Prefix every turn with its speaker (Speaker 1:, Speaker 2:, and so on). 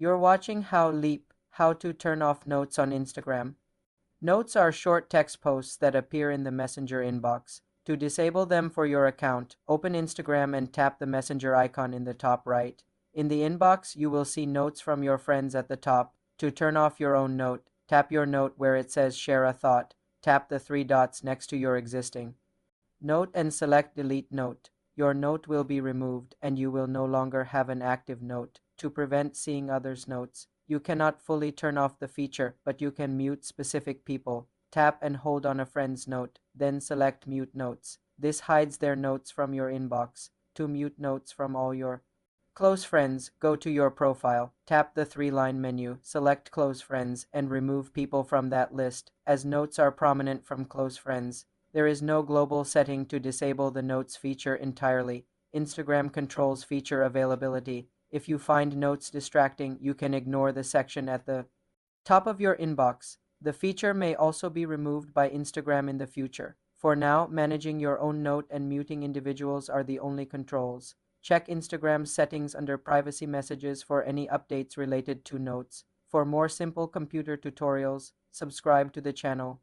Speaker 1: You're watching How to Turn Off Notes on Instagram. Notes are short text posts that appear in the Messenger inbox. To disable them for your account, open Instagram and tap the Messenger icon in the top right. In the inbox, you will see notes from your friends at the top. To turn off your own note, tap your note where it says Share a Thought. Tap the three dots next to your existing note and select Delete Note. Your note will be removed and you will no longer have an active note. To prevent seeing others' notes, you cannot fully turn off the feature, but you can mute specific people. Tap and hold on a friend's note, then select Mute Notes. This hides their notes from your inbox. To mute notes from all your close friends, go to your profile, tap the three-line menu, select Close Friends, and remove people from that list, as notes are prominent from close friends. There is no global setting to disable the Notes feature entirely. Instagram controls feature availability. If you find notes distracting, you can ignore the section at the top of your inbox. The feature may also be removed by Instagram in the future. For now, managing your own note and muting individuals are the only controls. Check Instagram settings under privacy messages for any updates related to notes. For more simple computer tutorials, subscribe to the channel.